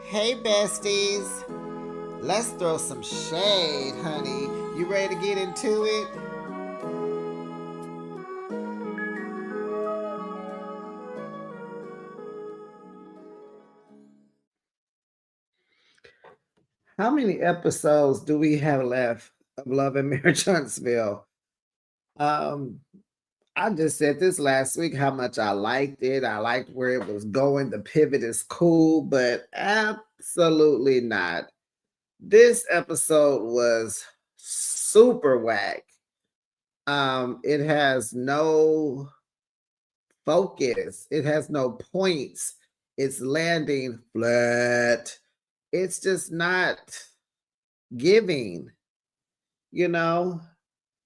Hey besties, let's throw some shade, honey. You ready to get into it? How many episodes do we have left of Love and Marriage Huntsville? Um, I just said this last week how much I liked it. I liked where it was going. The pivot is cool, but absolutely not. This episode was super whack. It has no focus. It has no points. It's landing flat. It's just not giving, you know?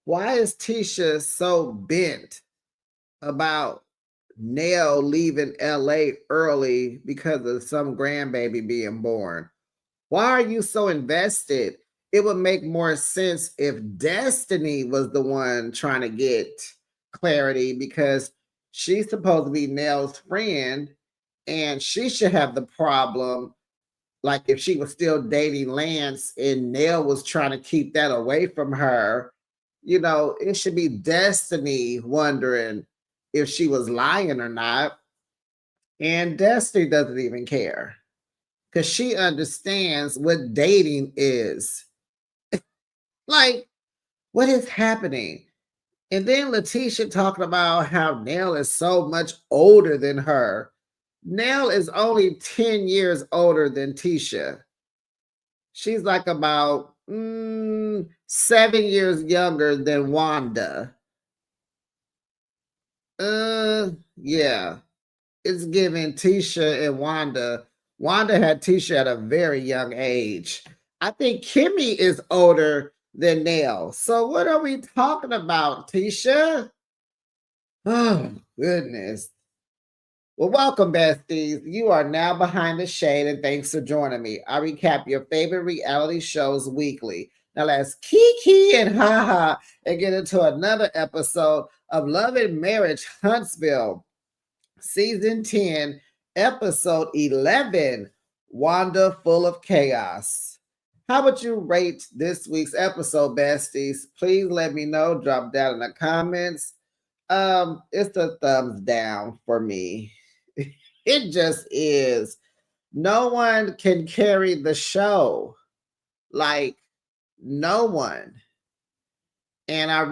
Why is Tisha so bent about Nell leaving LA early because of some grandbaby being born? Why are you so invested? It would make more sense if Destiny was the one trying to get clarity because she's supposed to be Nell's friend and she should have the problem. Like if she was still dating Lance and Nell was trying to keep that away from her, it should be Destiny wondering if she was lying or not. And Destiny doesn't even care because she understands what dating is. Like, what is happening? And then Letitia talking about how Nell is so much older than her. Nell is only 10 years older than Tisha. She's like about 7 years younger than Wanda. Yeah, it's giving Tisha and Wanda. Wanda had Tisha at a very young age. I think Kimmy is older than Nell. So what are we talking about, Tisha? Oh, goodness. Well, welcome, besties. You are now behind the shade, and thanks for joining me. I recap your favorite reality shows weekly. Now let's kiki and haha and get into another episode of Love and Marriage Huntsville, Season 10, Episode 11, Wanda Full of Chaos. How would you rate this week's episode, besties? Please let me know. Drop down in the comments. It's a thumbs down for me. It just is. No one can carry the show. Like, no one. And I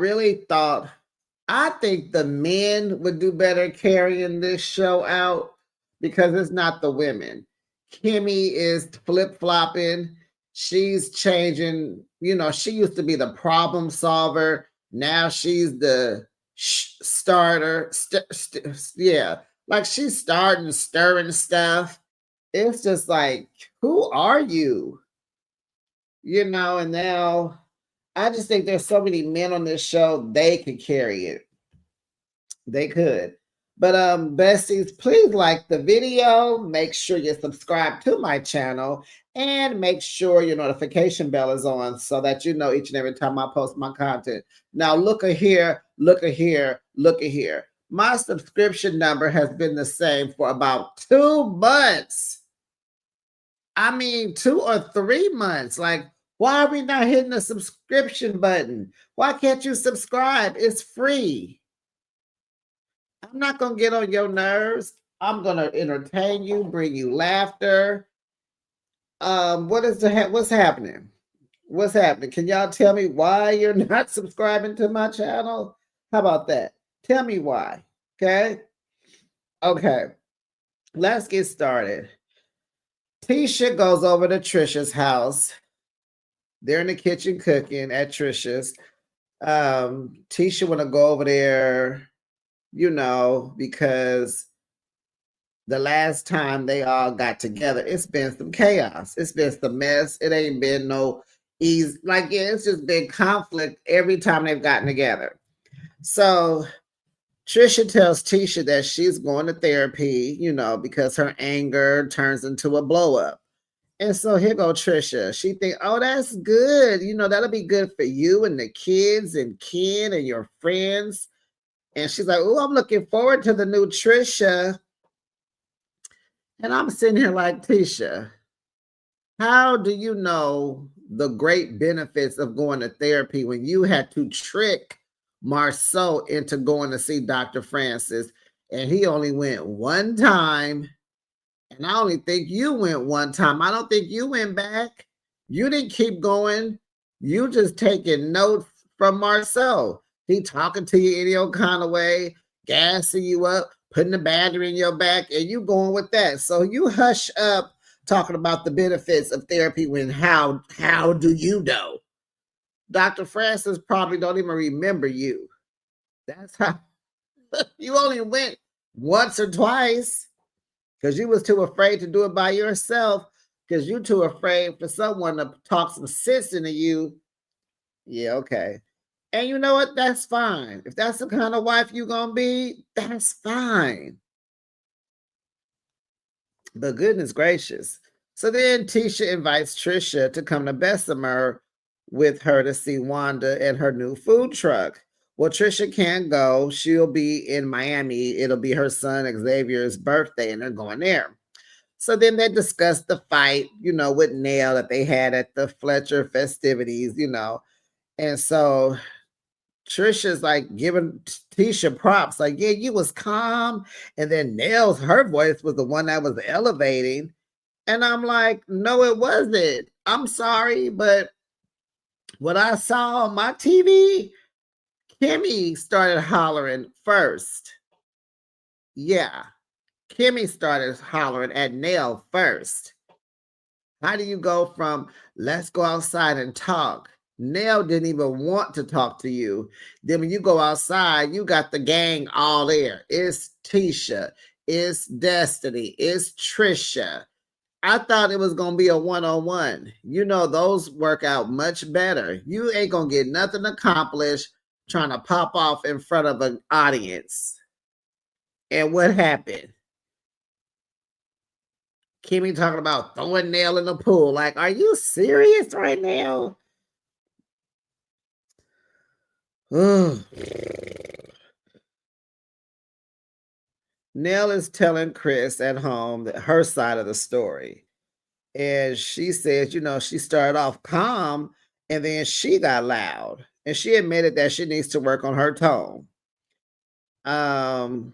think the men would do better carrying this show out because it's not the women. Kimmy is flip flopping. She's changing. She used to be the problem solver. Now she's the starter. Yeah. Like she's starting, stirring stuff. It's just like, who are you? And now I just think there's so many men on this show, they could carry it. They could. But besties, please like the video. Make sure you subscribe to my channel and make sure your notification bell is on so that you know each and every time I post my content. Now look at here, look at here, look at here. My subscription number has been the same for about 2 months. I mean, 2 or 3 months. Like, why are we not hitting the subscription button? Why can't you subscribe? It's free. I'm not gonna get on your nerves. I'm gonna entertain you, bring you laughter. What's happening? What's happening? Can y'all tell me why you're not subscribing to my channel? How about that? Tell me why. Okay. Okay. Let's get started. Tisha goes over to Trisha's house. They're in the kitchen cooking at Trisha's. Tisha want to go over there, because the last time they all got together, it's been some chaos. It's been some mess. It ain't been no ease. Like, yeah, it's just been conflict every time they've gotten together. So Trisha tells Tisha that she's going to therapy, because her anger turns into a blow up. And so here go Trisha. She think, oh, that's good. That'll be good for you and the kids and Ken and your friends. And she's like, oh, I'm looking forward to the new Trisha. And I'm sitting here like, Tisha, How do you know the great benefits of going to therapy when you had to trick Marceau into going to see Dr. Francis and he only went one time? And I only think you went one time. I don't think you went back. You didn't keep going. You just taking notes from Marceau. He talking to you any old kind of way, gassing you up, putting the battery in your back, and you going with that. So you hush up talking about the benefits of therapy when how do you know? Dr. Francis probably don't even remember you. That's how you only went once or twice because you was too afraid to do it by yourself because you too afraid for someone to talk some sense into you. Yeah, okay. And you know what? That's fine. If that's the kind of wife you're gonna be, that's fine. But goodness gracious. So then Tisha invites Trisha to come to Bessemer with her to see Wanda and her new food truck. Well, Trisha can't go. She'll be in Miami. It'll be her son Xavier's birthday, and they're going there. So then they discussed the fight, with Nell that they had at the Fletcher festivities. And so Trisha's like giving Tisha props, like, yeah, you was calm. And then her voice was the one that was elevating. And I'm like, no, it wasn't. I'm sorry, but what I saw on my TV, Kimmy started hollering first. Yeah, Kimmy started hollering at Nell first. How do you go from let's go outside and talk? Nell didn't even want to talk to you. Then when you go outside, you got the gang all there. It's Tisha, it's Destiny, it's Trisha. I thought it was gonna be a one-on-one. Those work out much better. You ain't gonna get nothing accomplished trying to pop off in front of an audience. And what happened? Kimmy talking about throwing Nell in the pool. Like, are you serious right now? Nell is telling Chris at home that her side of the story. And she says, she started off calm and then she got loud. And she admitted that she needs to work on her tone. Um,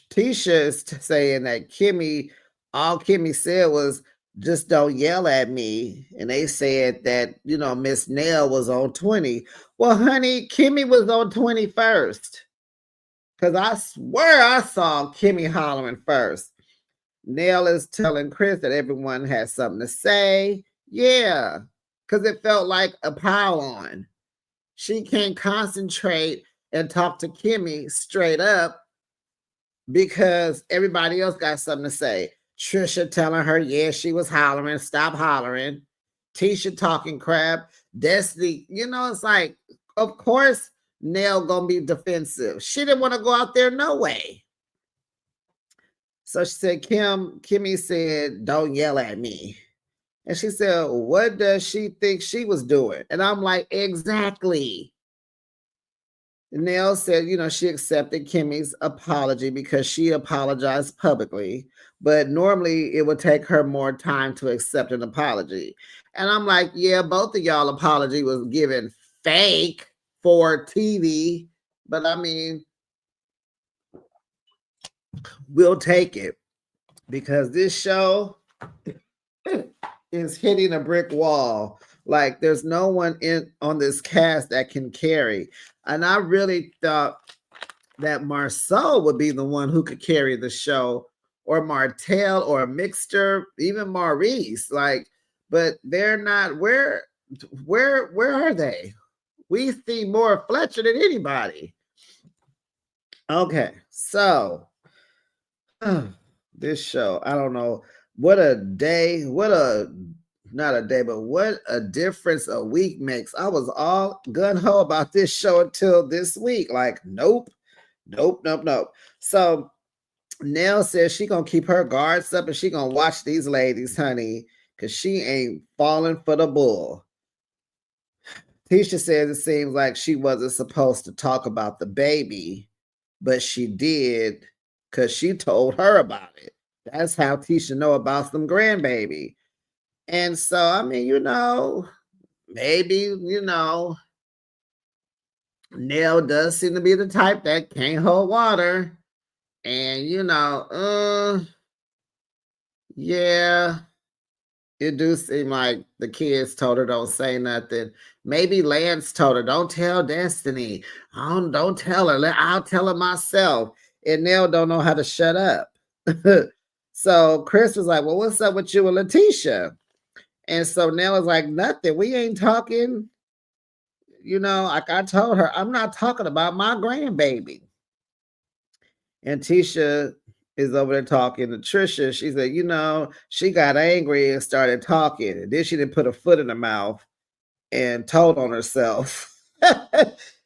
Tisha is saying that all Kimmy said was, just don't yell at me. And they said that, Miss Nell was on 20. Well, honey, Kimmy was on 21st. Because I swear I saw Kimmy hollering first. Nell is telling Chris that everyone has something to say. Yeah, because it felt like a pile on. She can't concentrate and talk to Kimmy straight up because everybody else got something to say. Trisha telling her, yeah, she was hollering, stop hollering. Tisha talking crap. Destiny, it's like, of course, Nell gonna be defensive. She didn't want to go out there, no way. So she said, Kimmy said, don't yell at me. And she said, what does she think she was doing? And I'm like, exactly. Nell said, she accepted Kimmy's apology because she apologized publicly, but normally it would take her more time to accept an apology. And I'm like, yeah, both of y'all apology was given fake for TV, but I mean, we'll take it because this show is hitting a brick wall. Like there's no one on this cast that can carry. And I really thought that Marceau would be the one who could carry the show, or Martell, or Mixter, even Maurice. Like, but they're not. Where are they? We see more Fletcher than anybody. Okay, so this show, I don't know. What a day, not a day, but what a difference a week makes. I was all gun-ho about this show until this week. Like, nope. So Nell says she gonna keep her guards up and she gonna watch these ladies, honey, because she ain't falling for the bull. Tisha says it seems like she wasn't supposed to talk about the baby, but she did because she told her about it. That's how Tisha know about some grandbaby. And so, I mean, maybe, Nell does seem to be the type that can't hold water. And, yeah, it do seem like the kids told her don't say nothing. Maybe Lance told her, don't tell Destiny. Don't tell her. I'll tell her myself. And Nell don't know how to shut up. So Chris was like, well, what's up with you and Letitia? And so Nell was like, nothing. We ain't talking. Like I told her, I'm not talking about my grandbaby. And Tisha is over there talking to Trisha. She said, she got angry and started talking. And then she didn't put a foot in her mouth and told on herself.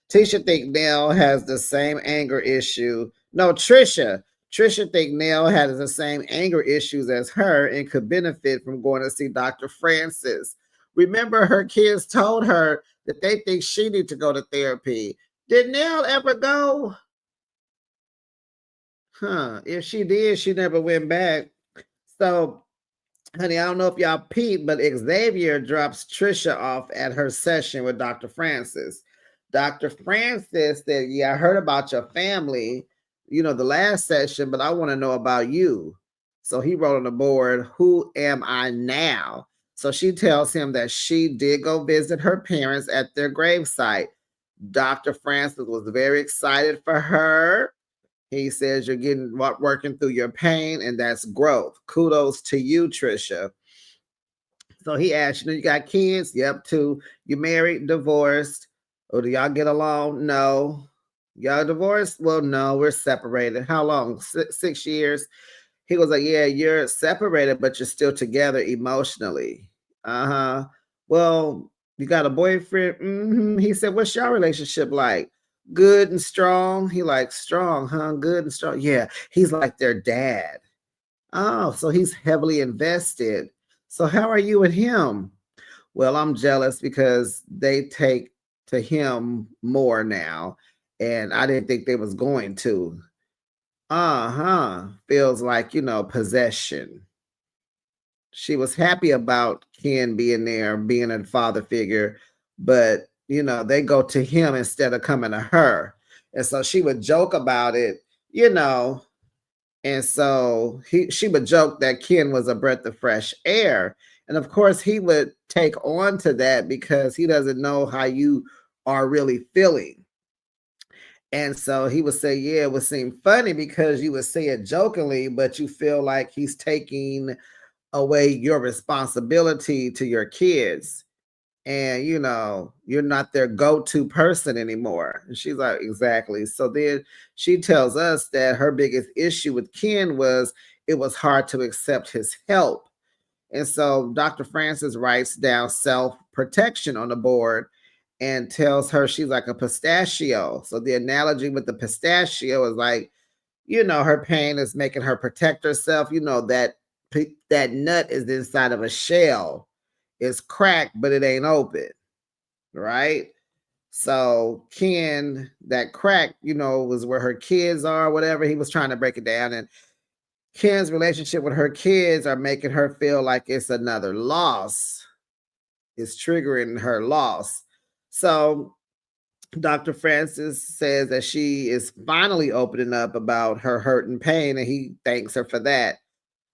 Tisha think Nell has the same anger issue. No, Trisha. Trisha think Nell has the same anger issues as her and could benefit from going to see Dr. Francis. Remember, her kids told her that they think she need to go to therapy. Did Nell ever go? Huh. If she did, she never went back. So, honey, I don't know if y'all peeped, but Xavier drops Trisha off at her session with Dr. Francis. Dr. Francis said, yeah, I heard about your family, the last session, but I want to know about you. So he wrote on the board, who am I now? So she tells him that she did go visit her parents at their gravesite. Dr. Francis was very excited for her. He says you're working through your pain, and that's growth. Kudos to you, Trisha. So he asked, you got kids? Yep, two. You married, divorced? Or do y'all get along? No. Y'all divorced? Well, no, we're separated. How long? 6 years? He was like, yeah, you're separated, but you're still together emotionally. Uh-huh. Well, you got a boyfriend? Mm-hmm. He said, what's your relationship like? Good and strong. He like, strong, huh? Good and strong. Yeah, he's like their dad. Oh, so he's heavily invested. So how are you and him? Well, I'm jealous because they take to him more now, and I didn't think they was going to. Uh-huh. Feels like, possession. She was happy about Ken being there, being a father figure, but they go to him instead of coming to her. And so she would joke about it, and so she would joke that Ken was a breath of fresh air. And of course, he would take on to that because he doesn't know how you are really feeling. And so he would say, yeah, it would seem funny because you would say it jokingly, but you feel like he's taking away your responsibility to your kids. And, you're not their go-to person anymore. And she's like, exactly. So then she tells us that her biggest issue with Ken was it was hard to accept his help. And so Dr. Francis writes down self-protection on the board and tells her she's like a pistachio. So the analogy with the pistachio is like, her pain is making her protect herself. That nut is inside of a shell. It's cracked, but it ain't open, right? So Ken, that crack, was where her kids are, whatever. He was trying to break it down. And Ken's relationship with her kids are making her feel like it's another loss. It's triggering her loss. So Dr. Francis says that she is finally opening up about her hurt and pain, and he thanks her for that.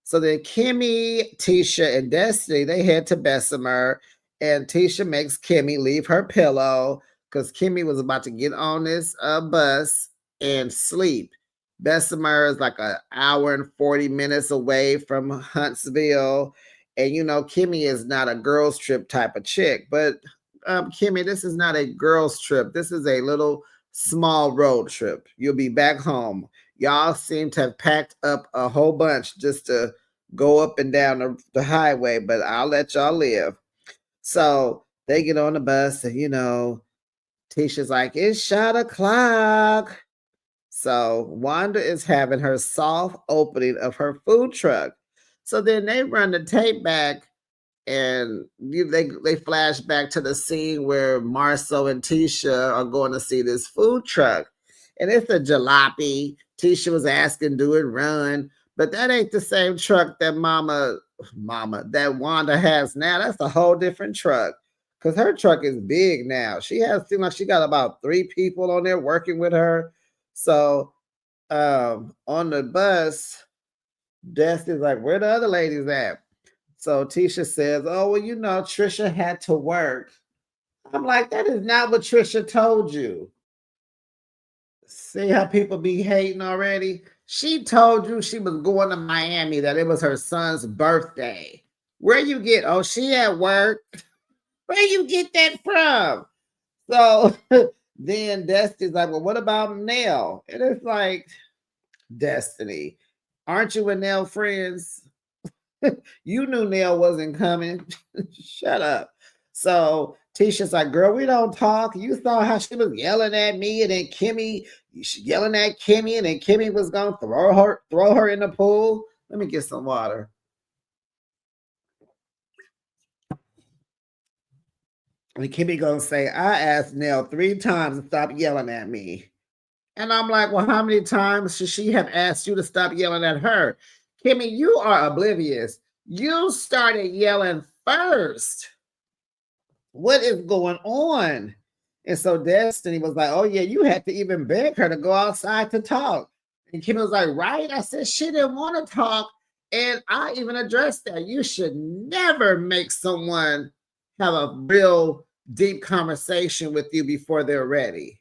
So then Kimmy, Tisha, and Destiny, they head to Bessemer, and Tisha makes Kimmy leave her pillow because Kimmy was about to get on this bus and sleep. Bessemer is like an hour and 40 minutes away from Huntsville. And Kimmy is not a girls' trip type of chick, but Kimmy, this is not a girls' trip. This is a little small road trip. You'll be back home. Y'all seem to have packed up a whole bunch just to go up and down the highway, but I'll let y'all live. So they get on the bus, and Tisha's like, it's shot o'clock. So Wanda is having her soft opening of her food truck. So then they run the tape back, and they flash back to the scene where Marcel and Tisha are going to see this food truck. And it's a jalopy. Tisha was asking, do it run? But that ain't the same truck that Mama mama, that Wanda has now, that's a whole different truck. Cause her truck is big now. She has seemed like she got about 3 people on there working with her. So on the bus, Destiny's like, where the other ladies at? So Tisha says, oh, well, Trisha had to work. I'm like, that is not what Trisha told you. See how people be hating already? She told you she was going to Miami, that it was her son's birthday. Where you get, oh, she at work? Where you get that from? So then Destiny's like, well, what about Nell? And it's like, Destiny, aren't you and Nell friends? You knew Nell wasn't coming. Shut up. So Tisha's like, girl, we don't talk. You saw how she was yelling at me, and then Kimmy yelling at Kimmy, and then Kimmy was gonna throw her in the pool. Let me get some water. And Kimmy gonna say, I asked Nell 3 times to stop yelling at me. And I'm like, well, how many times should she have asked you to stop yelling at her? Kimmy, you are oblivious. You started yelling first. What is going on? And so Destiny was like, oh, yeah, you had to even beg her to go outside to talk. And Kimmy was like, right? I said, she didn't want to talk. And I even addressed that. You should never make someone have a real deep conversation with you before they're ready.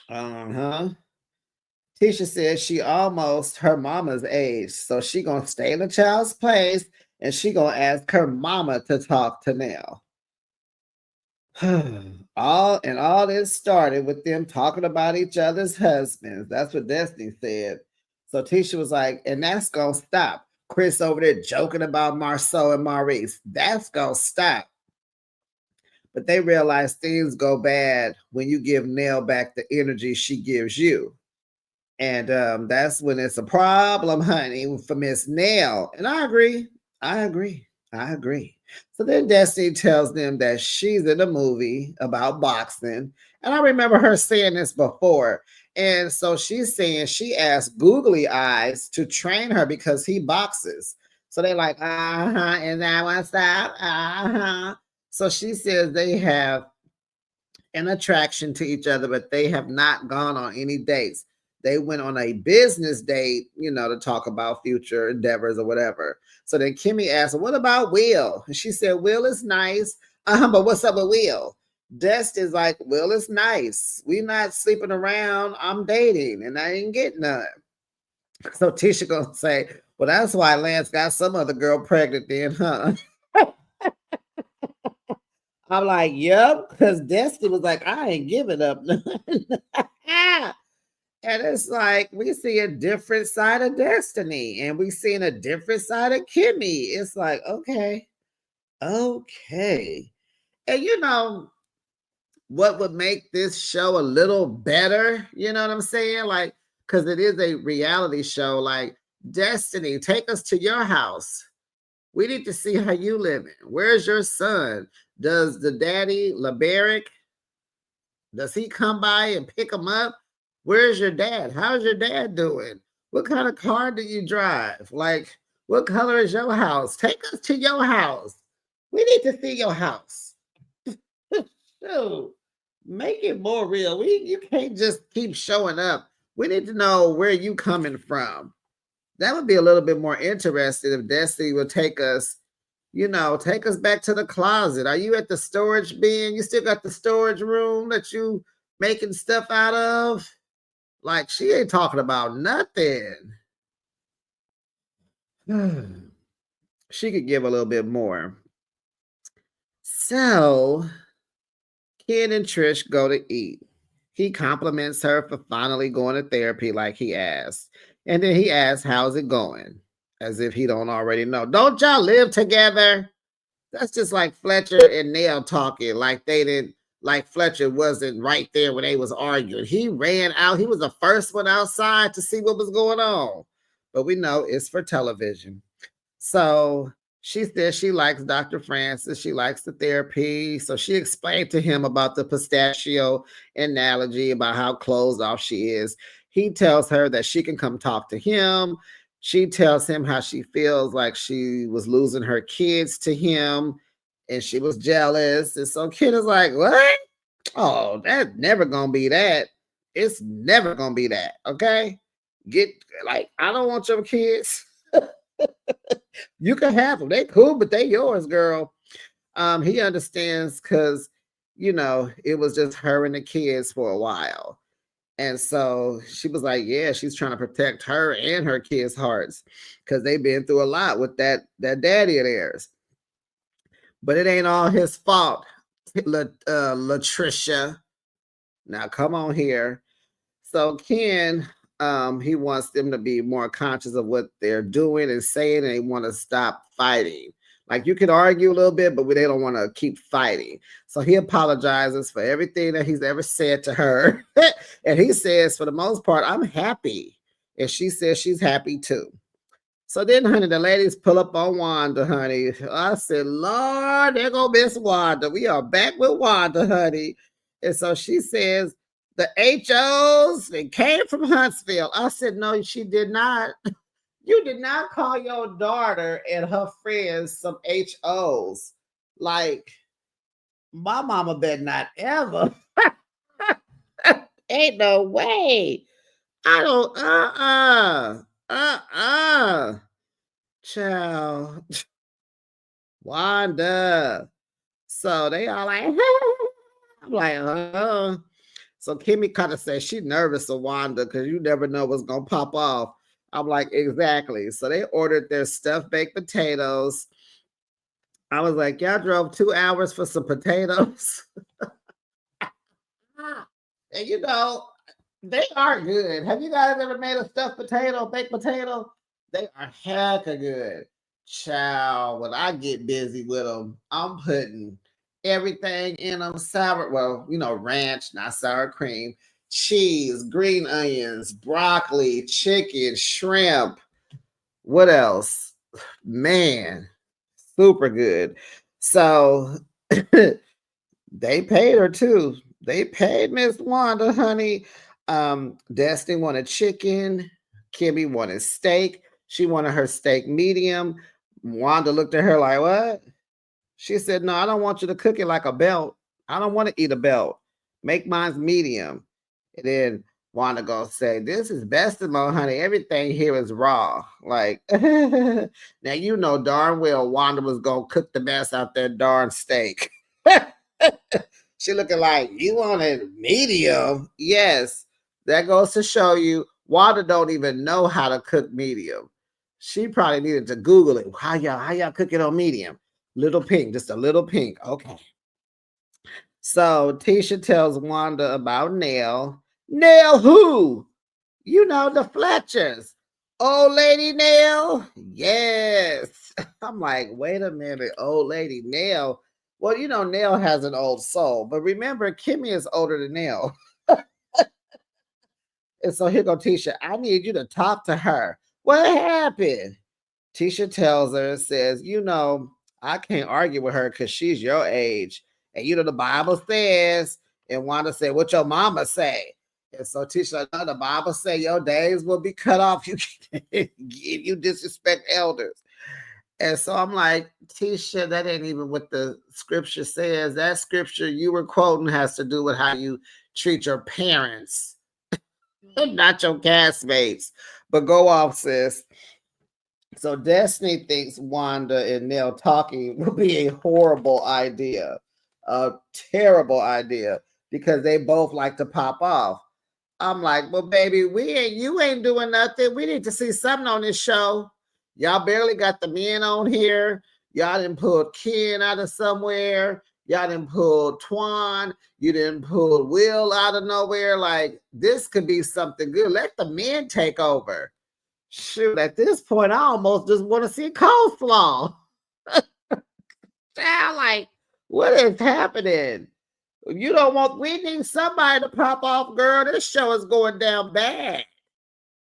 Uh-huh. Tisha said she almost her mama's age, so she gonna stay in the child's place and she gonna ask her mama to talk to Nell. all this started with them talking about each other's husbands. That's what Destiny said. So Tisha was like, and that's gonna stop. Chris over there joking about Marceau and Maurice. That's gonna stop. But they realize things go bad when you give Nell back the energy she gives you. And that's when it's a problem, honey, for Miss Nell. And I agree. I agree. I agree. So then Destiny tells them that she's in a movie about boxing. And I remember her saying this before. And so she's saying she asked Googly Eyes to train her because he boxes. So they're like, uh-huh, and that what's that? Uh-huh. So she says they have an attraction to each other, but they have not gone on any dates. They went on a business date, to talk about future endeavors or whatever. So then Kimmy asked, what about Will? And she said, Will is nice. But what's up with Will? Dest is like, Will is nice. We not sleeping around. I'm dating and I ain't getting none. So Tisha gonna say, well, that's why Lance got some other girl pregnant then, huh? I'm like, yep, because Destiny was like, I ain't giving up. And it's like we see a different side of Destiny and we seeing a different side of Kimmy. It's like, okay. And what would make this show a little better? You know what I'm saying? Like, because it is a reality show. Like, Destiny, take us to your house. We need to see how you living. Where's your son? Does the daddy, LeBaric, does he come by and pick him up? Where's your dad? How's your dad doing? What kind of car do you drive? Like, what color is your house? Take us to your house. We need to see your house. Shoot, make it more real. You can't just keep showing up. We need to know where you coming from. That would be a little bit more interesting if Destiny would take us, take us back to the closet. Are you at the storage bin? You still got the storage room that you making stuff out of? Like, she ain't talking about nothing. She could give a little bit more. So Ken and Trish go to eat. He compliments her for finally going to therapy like he asked. And then he asks, how's it going? As if he don't already know. Don't y'all live together? That's just like Fletcher and Nell talking like they didn't, like Fletcher wasn't right there when they was arguing. He ran out. He was the first one outside to see what was going on. But we know it's for television. So she says she likes Dr. Francis. She likes the therapy. So she explained to him about the pistachio analogy, about how closed off she is. He tells her that she can come talk to him. She tells him how she feels like she was losing her kids to him and she was jealous. And so Ken is like, what? Oh, that's never gonna be that. It's never gonna be that. Okay. Get like, I don't want your kids. You can have them. They cool, but they yours, girl. He understands because it was just her and the kids for a while. And so she was like, yeah, she's trying to protect her and her kids' hearts because they've been through a lot with that daddy of theirs. But it ain't all his fault, Latricia. Now come on here. So Ken, he wants them to be more conscious of what they're doing and saying, and they want to stop fighting. Like you can argue a little bit, but they don't want to keep fighting. So he apologizes for everything that he's ever said to her. And he says, for the most part, I'm happy. And she says she's happy too. So then, honey, the ladies pull up on Wanda, honey. I said, Lord, there go Miss Wanda. We are back with Wanda, honey. And so she says, the HOs, they came from Huntsville. I said, no, she did not. You did not call your daughter and her friends some HOs. Like, my mama better not ever. Ain't no way. I don't, Child. Wanda. So they all like, I'm like, So Kimmy kind of says she nervous of Wanda because you never know what's gonna pop off. I'm like, exactly. So they ordered their stuffed baked potatoes. I was like, y'all drove 2 hours for some potatoes. And they are good. Have you guys ever made a stuffed potato, baked potato? They are hecka good. Child, when I get busy with them, I'm putting everything in them. Sour, well, ranch, not sour cream, cheese, green onions, broccoli, chicken, shrimp. What else? Man, super good. So they paid her too. They paid Miss Wanda, honey. Destiny wanted chicken. Kimmy wanted steak. She wanted her steak medium. Wanda looked at her like, what? She said, no, I don't want you to cook it like a belt. I don't want to eat a belt. Make mine's medium. And then Wanda gonna say, this is best of all, honey. Everything here is raw. Like, now darn well Wanda was gonna cook the best out that darn steak. She looking like, you want it medium? Yes. That goes to show you Wanda don't even know how to cook medium. She probably needed to Google it. How y'all cook it on medium? Little pink, just a little pink. Okay. So Tisha tells Wanda about Nell. Nell who? The Fletchers. Old lady Nell? Yes. I'm like, wait a minute, old lady Nell. Well, Nell has an old soul, but remember, Kimmy is older than Nell. And so here go Tisha. I need you to talk to her. What happened? Tisha tells her, says, I can't argue with her because she's your age. And the Bible says, and Wanda said, what your mama say? And so Tisha, no, the Bible say your days will be cut off. You disrespect elders. And so I'm like, Tisha, that ain't even what the scripture says. That scripture you were quoting has to do with how you treat your parents, not your castmates. But go off, sis. So Destiny thinks Wanda and Nell talking would be a horrible idea, a terrible idea, because they both like to pop off. I'm like, well, baby, you ain't doing nothing. We need to see something on this show. Y'all barely got the men on here. Y'all didn't pull Ken out of somewhere. Y'all didn't pull Twan. You didn't pull Will out of nowhere. Like, this could be something good. Let the men take over. Shoot, at this point, I almost just want to see coleslaw. Sound like, what is happening? We need somebody to pop off, girl. This show is going down bad.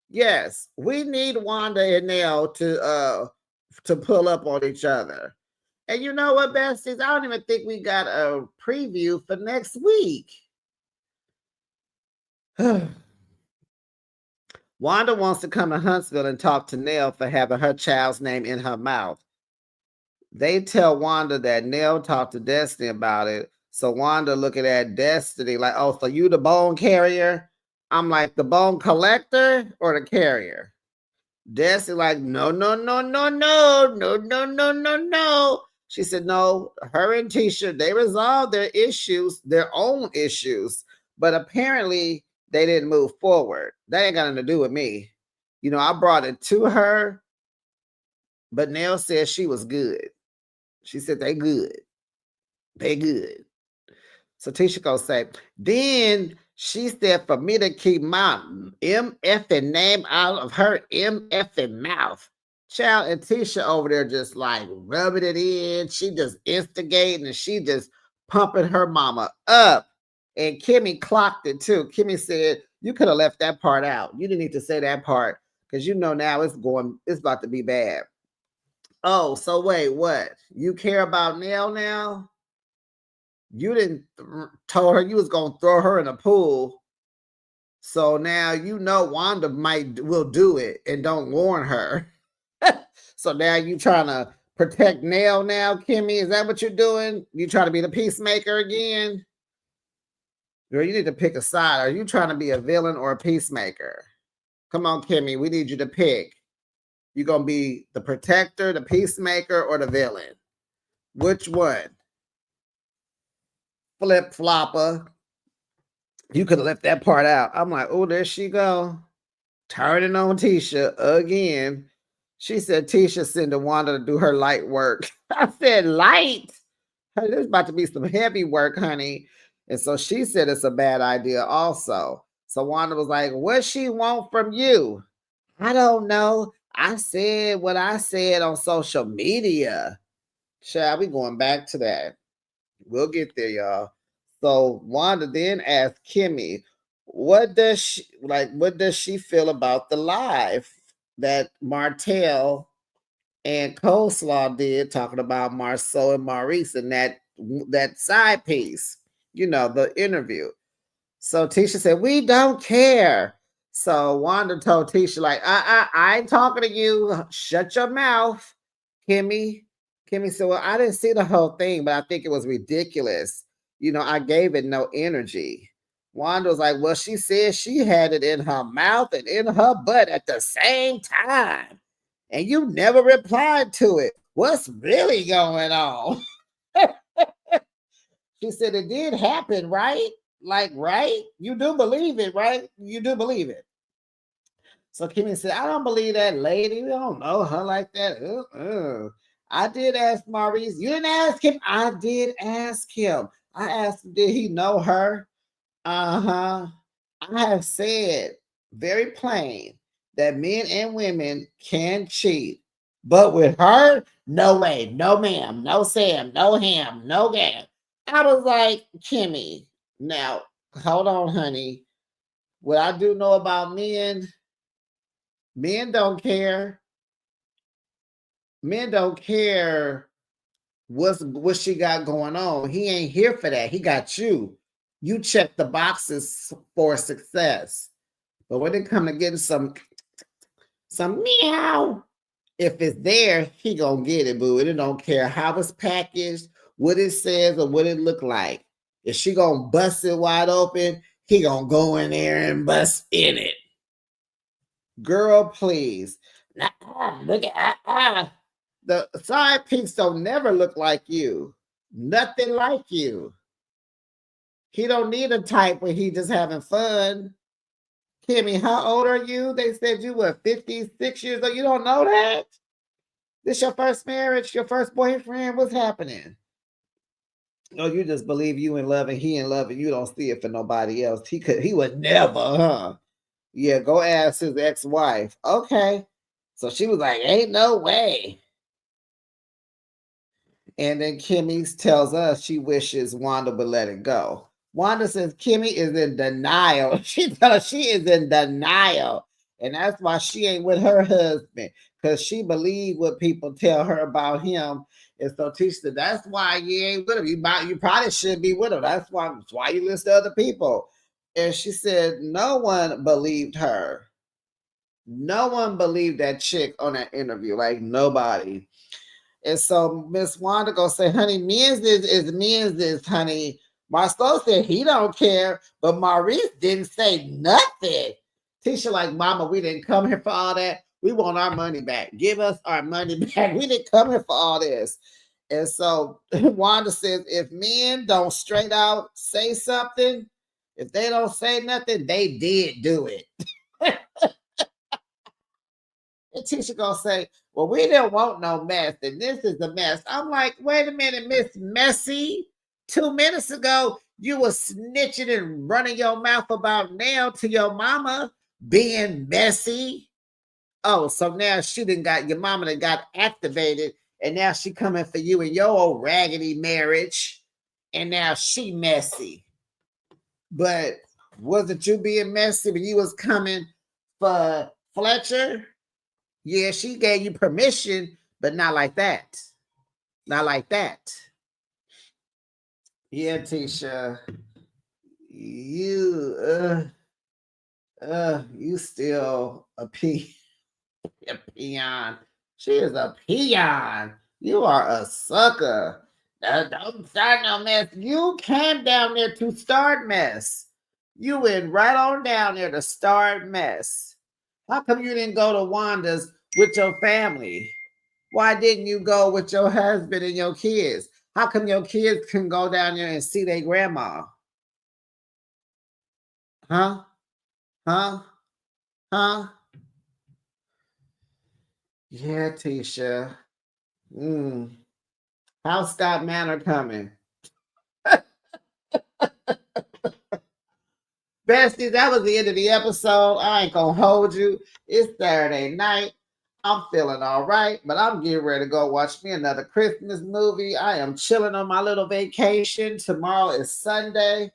Yes, we need Wanda and Nell to pull up on each other. And you know what, besties? I don't even think we got a preview for next week. Wanda wants to come to Huntsville and talk to Nell for having her child's name in her mouth. They tell Wanda that Nell talked to Destiny about it. So Wanda looking at Destiny like, oh, so you the bone carrier? I'm like, the bone collector or the carrier? Destiny like, no, no, no, no, no, no, no, no, no, no. She said, no, her and Tisha, they resolved their issues, their own issues, but apparently they didn't move forward. That ain't got nothing to do with me. You know, I brought it to her, but Nell said she was good. She said they good. They good. So Tisha gonna say, then she said for me to keep my MFing name out of her MFing mouth. Child, and Tisha over there just like rubbing it in. She just instigating and she just pumping her mama up. And Kimmy clocked it too. Kimmy said, you could have left that part out. You didn't need to say that part because you know now it's about to be bad. Oh, so wait, what? You care about Nell now? You didn't told her you was gonna throw her in a pool. So now you know Wanda will do it and don't warn her. So now you trying to protect Nell now, Kimmy? Is that what you're doing? You trying to be the peacemaker again? Girl, you need to pick a side. Are you trying to be a villain or a peacemaker? Come on, Kimmy, we need you to pick. You gonna be the protector, the peacemaker, or the villain? Which one? Flip flopper. You could have left that part out. I'm like, oh, there she go. Turning on Tisha again. She said Tisha sent Wanda to do her light work. I said, light? There's about to be some heavy work, honey. And so she said it's a bad idea also. So Wanda was like, what she want from you? I don't know. I said what I said on social media. Shall we going back to that? We'll get there, y'all. So Wanda then asked Kimmy, what does she feel about the live that Martell and Coleslaw did talking about Marceau and Maurice and that side piece, you know, the interview. So Tisha said, we don't care. So Wanda told Tisha, like, I ain't talking to you. Shut your mouth, Kimmy. Kimmy said, well, I didn't see the whole thing, but I think it was ridiculous. You know, I gave it no energy. Wanda was like, well, she said she had it in her mouth and in her butt at the same time. And you never replied to it. What's really going on? She said it did happen, right? Like, right? You do believe it, right? You do believe it. So Kimmy said, I don't believe that lady. We don't know her like that. I did ask Maurice. You didn't ask him. I did ask him. I asked him, did he know her? Uh-huh. I have said very plain that men and women can cheat. But with her, no way, no ma'am, no Sam, no ham, no gam. I was like, Kimmy, now hold on, honey. What I do know about men don't care. Men don't care what she got going on. He ain't here for that. He got you. You check the boxes for success. But when it come to getting some meow, if it's there, he gonna get it, boo. And it don't care how it's packaged, what it says, or what it look like. If she gonna bust it wide open, he gonna go in there and bust in it. Girl, please. Look at the side piece don't never look like you. Nothing like you. He don't need a type when he just having fun. Kimmy, how old are you? They said you were 56 years old. You don't know that? This your first marriage, your first boyfriend? What's happening? Oh, you just believe you in love and he in love and you don't see it for nobody else. He would never, huh? Yeah, go ask his ex-wife. Okay. So she was like, ain't no way. And then Kimmy tells us she wishes Wanda would let it go. Wanda says Kimmy is in denial. She tells us she is in denial. And that's why she ain't with her husband. Because she believed what people tell her about him. And so Tisha said, that's why you ain't with him. You probably should be with him. That's why you listen to other people. And she said no one believed her. No one believed that chick on that interview, like nobody. And so Miss Wanda go say, honey, men's this is men's this, honey. Marceau said he don't care, but Maurice didn't say nothing. Tisha like, mama, we didn't come here for all that. We want our money back. Give us our money back. We didn't come here for all this. And so Wanda says, if men don't straight out say something, if they don't say nothing, they did do it. And Tisha gonna say, well, we didn't want no mess, and this is the mess. I'm like, wait a minute, Miss Messy. 2 minutes ago, you were snitching and running your mouth about Nell to your mama being messy. Oh, so now she done got your mama that got activated, and now she coming for you in your old raggedy marriage, and now she messy. But wasn't you being messy when you was coming for Fletcher? Yeah, she gave you permission, but not like that. Not like that. Yeah, Tisha, you still a peon. She is a peon. You are a sucker. Don't start no mess. You came down there to start mess. You went right on down there to start mess. How come you didn't go to Wanda's with your family? Why didn't you go with your husband and your kids? How come your kids can go down there and see their grandma? Huh? Huh? Huh? Yeah, Tisha. How's Scott Manor coming? Bestie, that was the end of the episode. I ain't gonna hold you. It's Saturday night. I'm feeling all right, but I'm getting ready to go watch me another Christmas movie. I am chilling on my little vacation. Tomorrow is Sunday.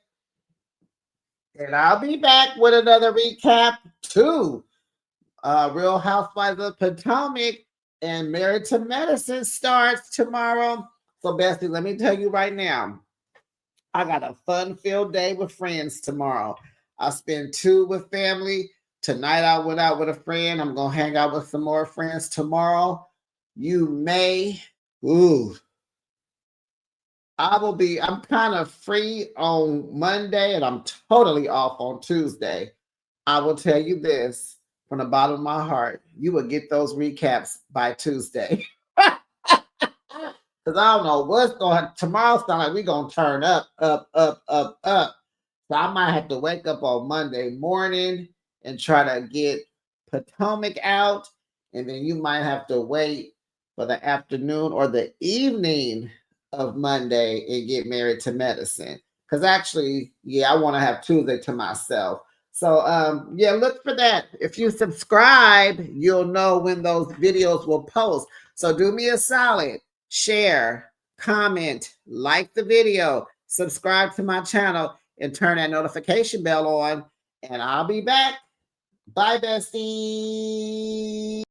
And I'll be back with another recap too. Real Housewives of Potomac and Married to Medicine starts tomorrow. So, Bestie, let me tell you right now, I got a fun-filled day with friends tomorrow. I spend 2 with family. Tonight I went out with a friend. I'm gonna hang out with some more friends tomorrow. You may, ooh, I'm kind of free on Monday and I'm totally off on Tuesday. I will tell you this from the bottom of my heart. You will get those recaps by Tuesday. Because I don't know what's going tomorrow sound like we're gonna turn up, up, up, up, up. So I might have to wake up on Monday morning and try to get Potomac out. And then you might have to wait for the afternoon or the evening of Monday and get Married to Medicine. Because actually, yeah, I want to have Tuesday to myself. So yeah, look for that. If you subscribe, you'll know when those videos will post. So do me a solid, share, comment, like the video, subscribe to my channel, and turn that notification bell on. And I'll be back. Bye, bestie.